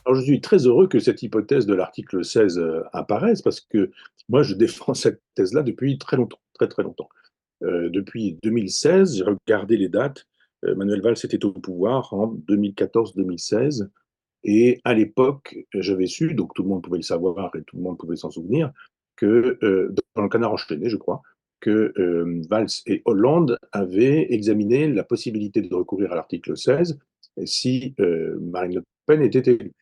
Alors, je suis très heureux que cette hypothèse de l'article 16 apparaisse parce que moi, je défends cette thèse-là depuis très longtemps, très très longtemps. Depuis 2016, j'ai regardé les dates. Manuel Valls était au pouvoir en 2014-2016. Et à l'époque, j'avais su, donc tout le monde pouvait le savoir et tout le monde pouvait s'en souvenir, que dans le Canard enchaîné, je crois, que Valls et Hollande avaient examiné la possibilité de recourir à l'article 16 si Marine Le Pen était élue.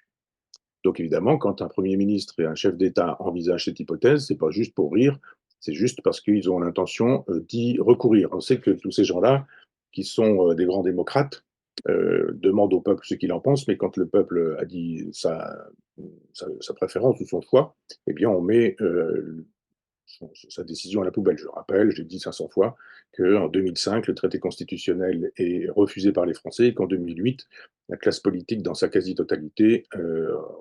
Donc évidemment, quand un Premier ministre et un chef d'État envisagent cette hypothèse, c'est pas juste pour rire, c'est juste parce qu'ils ont l'intention d'y recourir. On sait que tous ces gens-là, qui sont des grands démocrates, demandent au peuple ce qu'il en pense, mais quand le peuple a dit sa préférence ou son choix, eh bien on met sa décision à la poubelle. Je rappelle, j'ai dit 500 fois, qu'en 2005, le traité constitutionnel est refusé par les Français et qu'en 2008, la classe politique, dans sa quasi-totalité,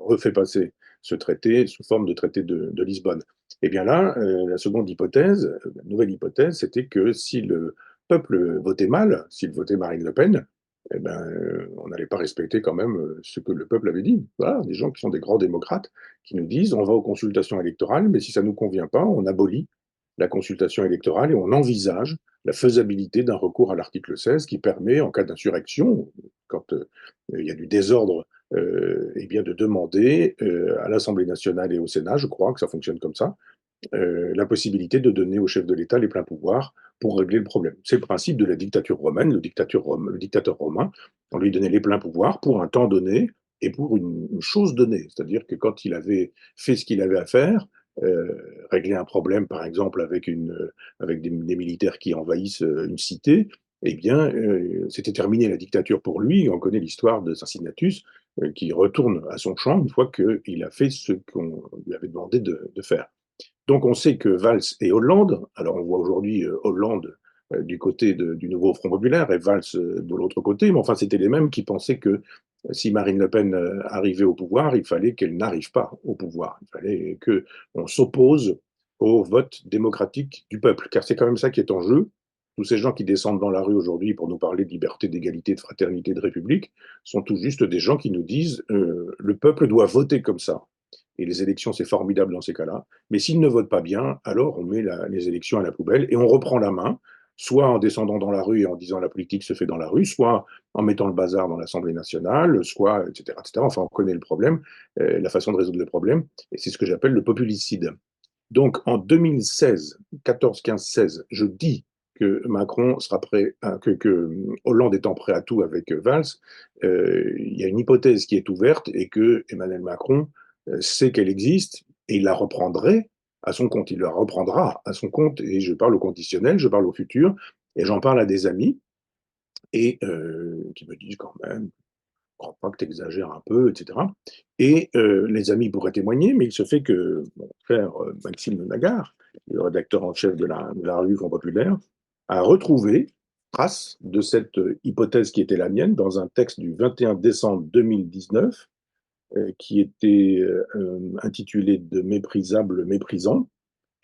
refait passer ce traité sous forme de traité de Lisbonne. Et bien là, la seconde hypothèse, la nouvelle hypothèse, c'était que si le peuple votait mal, s'il votait Marine Le Pen, eh ben, on n'allait pas respecter quand même ce que le peuple avait dit. Voilà, des gens qui sont des grands démocrates qui nous disent on va aux consultations électorales, mais si ça ne nous convient pas, on abolit la consultation électorale et on envisage la faisabilité d'un recours à l'article 16 qui permet, en cas d'insurrection, quand il y a du désordre, eh bien de demander à l'Assemblée nationale et au Sénat, je crois que ça fonctionne comme ça, la possibilité de donner au chef de l'État les pleins pouvoirs pour régler le problème. C'est le principe de la dictature romaine, le dictateur romain, on lui donnait les pleins pouvoirs pour un temps donné et pour une chose donnée. C'est-à-dire que quand il avait fait ce qu'il avait à faire, régler un problème, par exemple, avec des militaires qui envahissent une cité, eh bien, c'était terminé la dictature pour lui. On connaît l'histoire de Cincinnatus, qui retourne à son champ une fois qu'il a fait ce qu'on lui avait demandé de faire. Donc on sait que Valls et Hollande, alors on voit aujourd'hui Hollande du côté du nouveau Front populaire et Valls de l'autre côté, mais enfin c'était les mêmes qui pensaient que si Marine Le Pen arrivait au pouvoir, il fallait qu'elle n'arrive pas au pouvoir. Il fallait qu'on s'oppose au vote démocratique du peuple, car c'est quand même ça qui est en jeu. Tous ces gens qui descendent dans la rue aujourd'hui pour nous parler de liberté, d'égalité, de fraternité, de république, sont tout juste des gens qui nous disent le peuple doit voter comme ça. Et les élections, c'est formidable dans ces cas-là. Mais s'ils ne votent pas bien, alors on met les élections à la poubelle et on reprend la main, soit en descendant dans la rue et en disant la politique se fait dans la rue, soit en mettant le bazar dans l'Assemblée nationale, soit, etc., etc. Enfin, on connaît le problème, la façon de résoudre le problème, et c'est ce que j'appelle le populicide. Donc, en 2016, 14, 15, 16, je dis que Macron sera prêt, que Hollande étant prêt à tout avec Valls, il y a une hypothèse qui est ouverte et que Emmanuel Macron sait qu'elle existe et il la reprendrait à son compte. Il la reprendra à son compte et je parle au conditionnel, je parle au futur et j'en parle à des amis et qui me disent quand même je crois pas que tu exagères un peu, etc. Et les amis pourraient témoigner, mais il se fait que mon frère Maxime Nagar, le rédacteur en chef de la revue Front Populaire, a retrouvé trace de cette hypothèse qui était la mienne dans un texte du 21 décembre 2019 qui était intitulé De méprisable méprisant.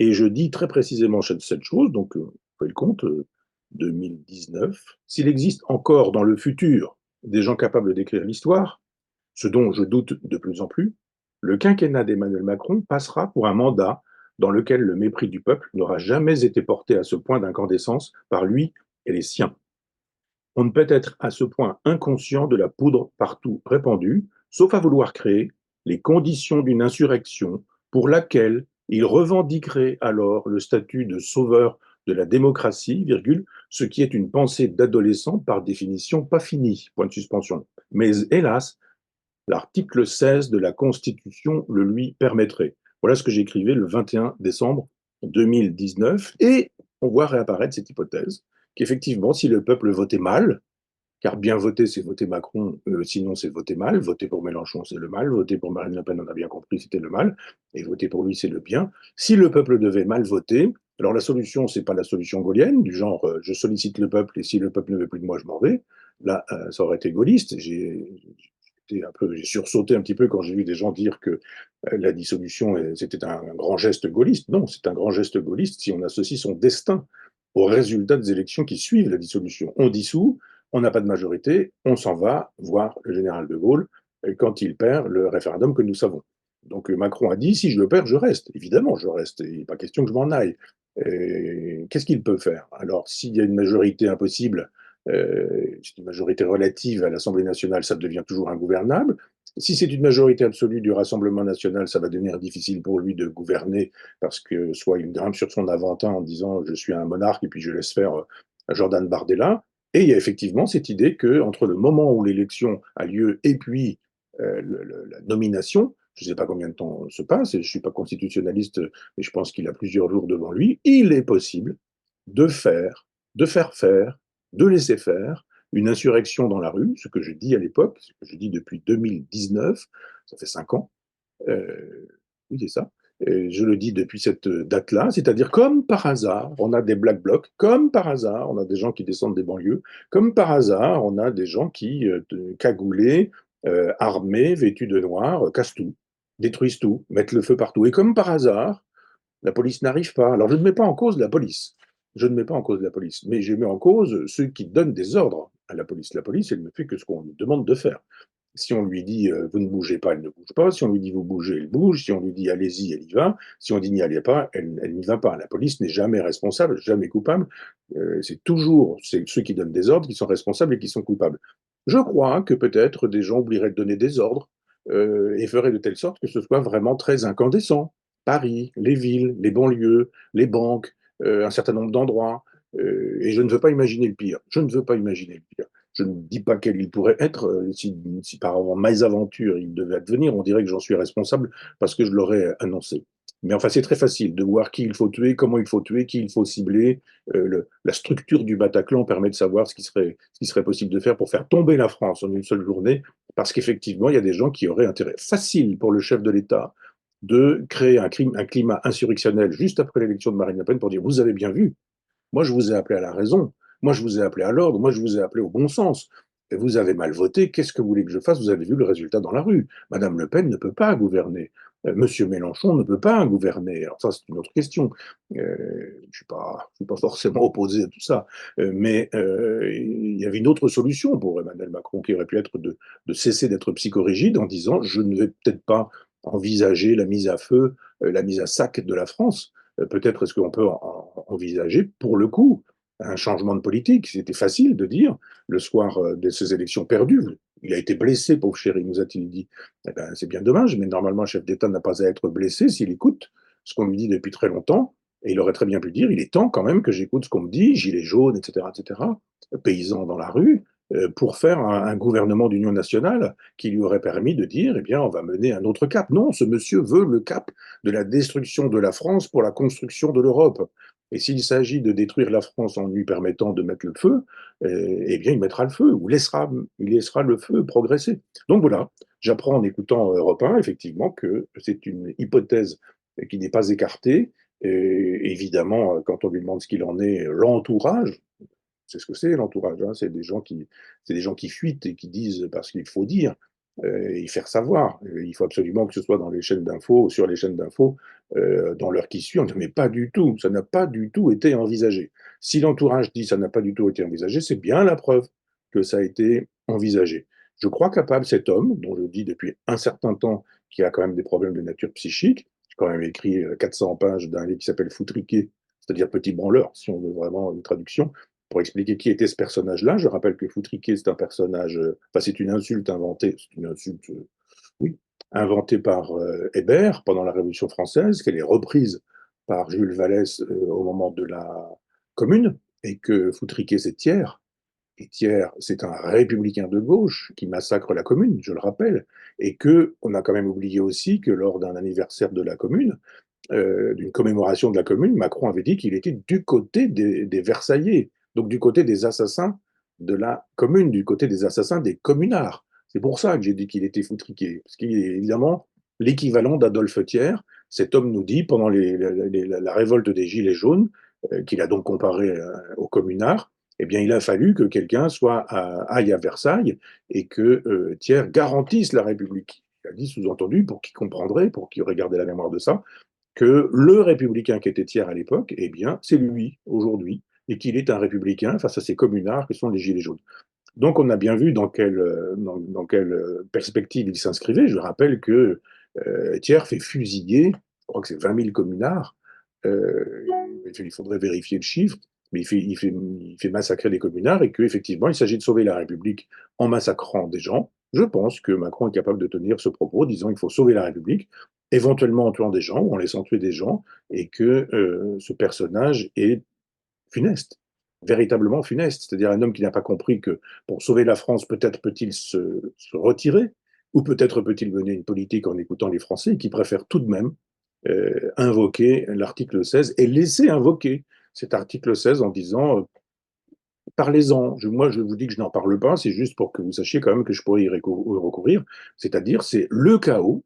Et je dis très précisément cette chose, donc vous faites le compte, 2019, s'il existe encore dans le futur des gens capables d'écrire l'histoire, ce dont je doute de plus en plus, le quinquennat d'Emmanuel Macron passera pour un mandat dans lequel le mépris du peuple n'aura jamais été porté à ce point d'incandescence par lui et les siens. On ne peut être à ce point inconscient de la poudre partout répandue, sauf à vouloir créer les conditions d'une insurrection pour laquelle il revendiquerait alors le statut de sauveur de la démocratie, virgule, ce qui est une pensée d'adolescent par définition pas finie, point de suspension. Mais hélas, l'article 16 de la Constitution le lui permettrait. Voilà ce que j'écrivais le 21 décembre 2019 et on voit réapparaître cette hypothèse qu'effectivement, si le peuple votait mal, car bien voter, c'est voter Macron, sinon c'est voter mal. Voter pour Mélenchon, c'est le mal. Voter pour Marine Le Pen, on a bien compris, c'était le mal. Et voter pour lui, c'est le bien. Si le peuple devait mal voter, alors la solution, c'est pas la solution gaulienne, du genre je sollicite le peuple et si le peuple ne veut plus de moi, je m'en vais. Là, ça aurait été gaulliste. J'ai sursauté un petit peu quand j'ai vu des gens dire que la dissolution, c'était un grand geste gaulliste. Non, c'est un grand geste gaulliste si on associe son destin aux résultats des élections qui suivent la dissolution. On dissout, on n'a pas de majorité, on s'en va voir le général de Gaulle quand il perd le référendum que nous savons. Donc Macron a dit, si je le perds, je reste. Évidemment, je reste. Il n'est pas question que je m'en aille. Qu'est-ce qu'il peut faire? Alors, s'il y a une majorité impossible, c'est une majorité relative à l'Assemblée nationale, ça devient toujours ingouvernable. Si c'est une majorité absolue du Rassemblement national, ça va devenir difficile pour lui de gouverner parce que soit il grimpe sur son Aventin en disant je suis un monarque et puis je laisse faire Jordan Bardella. Et il y a effectivement cette idée que entre le moment où l'élection a lieu et puis la nomination, je ne sais pas combien de temps se passe, et je ne suis pas constitutionnaliste, mais je pense qu'il a plusieurs jours devant lui, il est possible de faire, de faire faire, de laisser faire une insurrection dans la rue, ce que je dis à l'époque, ce que je dis depuis 2019, ça fait 5 ans, euh, oui c'est ça, je le dis depuis cette date-là, c'est-à-dire comme par hasard, on a des black blocs, comme par hasard, on a des gens qui descendent des banlieues, comme par hasard, on a des gens qui, cagoulés, armés, vêtus de noir, cassent tout, détruisent tout, mettent le feu partout. Et comme par hasard, la police n'arrive pas. Alors je ne mets pas en cause la police. Je ne mets pas en cause la police, mais je mets en cause ceux qui donnent des ordres à la police. La police, elle ne fait que ce qu'on lui demande de faire. Si on lui dit vous ne bougez pas, elle ne bouge pas. Si on lui dit vous bougez, elle bouge. Si on lui dit allez-y, elle y va. Si on dit n'y allez pas, elle n'y va pas. La police n'est jamais responsable, jamais coupable. C'est toujours ceux qui donnent des ordres qui sont responsables et qui sont coupables. Je crois que peut-être des gens oublieraient de donner des ordres et feraient de telle sorte que ce soit vraiment très incandescent. Paris, les villes, les banlieues, les banques, un certain nombre d'endroits. Et je ne veux pas imaginer le pire. Je ne veux pas imaginer le pire. Je ne dis pas quel il pourrait être. Si par mésaventure il devait advenir, on dirait que j'en suis responsable parce que je l'aurais annoncé. Mais enfin, c'est très facile de voir qui il faut tuer, comment il faut tuer, qui il faut cibler. La structure du Bataclan permet de savoir ce qui serait possible de faire pour faire tomber la France en une seule journée, parce qu'effectivement, il y a des gens qui auraient intérêt facile pour le chef de l'État de créer un climat insurrectionnel juste après l'élection de Marine Le Pen pour dire vous avez bien vu, moi je vous ai appelé à la raison, moi je vous ai appelé à l'ordre, moi je vous ai appelé au bon sens. Et vous avez mal voté, qu'est-ce que vous voulez que je fasse? Vous avez vu le résultat dans la rue. Madame Le Pen ne peut pas gouverner. Monsieur Mélenchon ne peut pas gouverner. Alors ça, c'est une autre question. Je suis pas forcément opposé à tout ça. Mais il y avait une autre solution pour Emmanuel Macron qui aurait pu être de cesser d'être psychorigide en disant je ne vais peut-être pas envisager la mise à feu, la mise à sac de la France. Peut-être est-ce qu'on peut envisager, pour le coup, un changement de politique. C'était facile de dire, le soir de ces élections perdues, il a été blessé, pauvre chéri, nous a-t-il dit. Eh ben, c'est bien dommage, mais normalement, un chef d'État n'a pas à être blessé s'il écoute ce qu'on lui dit depuis très longtemps. Et il aurait très bien pu dire, il est temps quand même que j'écoute ce qu'on me dit, gilets jaunes, etc., paysans dans la rue, pour faire un gouvernement d'union nationale qui lui aurait permis de dire, eh bien, on va mener un autre cap. Non, ce monsieur veut le cap de la destruction de la France pour la construction de l'Europe. Et s'il s'agit de détruire la France en lui permettant de mettre le feu, eh bien, il mettra le feu, ou il laissera le feu progresser. Donc voilà, j'apprends en écoutant Europe 1, effectivement, que c'est une hypothèse qui n'est pas écartée. Et évidemment, quand on lui demande ce qu'il en est, l'entourage, c'est ce que c'est l'entourage, hein, c'est des gens qui fuitent et qui disent parce qu'il faut dire et faire savoir. Il faut absolument que ce soit dans les chaînes d'infos, sur les chaînes d'infos, dans l'heure qui suit, on dit mais pas du tout, ça n'a pas du tout été envisagé. Si l'entourage dit ça n'a pas du tout été envisagé, c'est bien la preuve que ça a été envisagé. Je crois capable cet homme, dont je dis depuis un certain temps qu'il a quand même des problèmes de nature psychique, j'ai quand même écrit 400 pages d'un livre qui s'appelle Foutriquet, c'est-à-dire Petit Branleur, si on veut vraiment une traduction, pour expliquer qui était ce personnage-là. Je rappelle que Foutriquet, c'est un personnage, enfin, c'est une insulte inventée, c'est une insulte, oui, inventée par Hébert pendant la Révolution française, qu'elle est reprise par Jules Vallès au moment de la Commune, et que Foutriquet, c'est Thiers. Et Thiers, c'est un républicain de gauche qui massacre la Commune, je le rappelle, et que on a quand même oublié aussi que lors d'un anniversaire de la Commune, d'une commémoration de la Commune, Macron avait dit qu'il était du côté des Versaillais, donc du côté des assassins de la Commune, du côté des assassins des communards. C'est pour ça que j'ai dit qu'il était foutriqué, parce qu'il est évidemment l'équivalent d'Adolphe Thiers. Cet homme nous dit, pendant la révolte des Gilets jaunes, qu'il a donc comparé aux communards, eh bien, il a fallu que quelqu'un aille à Versailles et que Thiers garantisse la République. Il a dit sous-entendu, pour qui comprendrait, pour qui aurait gardé la mémoire de ça, que le républicain qui était Thiers à l'époque, eh bien, c'est lui aujourd'hui, et qu'il est un républicain face à ces communards que sont les Gilets jaunes. Donc, on a bien vu dans quelle perspective il s'inscrivait. Je rappelle que Thiers fait fusiller, je crois que c'est 20 000 communards. Euh, il faudrait vérifier le chiffre, mais il fait massacrer les communards et qu'effectivement, il s'agit de sauver la République en massacrant des gens. Je pense que Macron est capable de tenir ce propos, disant qu'il faut sauver la République, éventuellement en tuant des gens ou en laissant tuer des gens, et que ce personnage est funeste, véritablement funeste. C'est-à-dire un homme qui n'a pas compris que pour sauver la France, peut-être peut-il se retirer, ou peut-être peut-il mener une politique en écoutant les Français, et qui préfère tout de même invoquer l'article 16 et laisser invoquer cet article 16 en disant parlez-en. Moi, je vous dis que je n'en parle pas, c'est juste pour que vous sachiez quand même que je pourrais y recourir. C'est-à-dire, c'est le chaos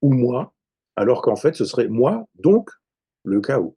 ou moi, alors qu'en fait, ce serait moi, donc le chaos.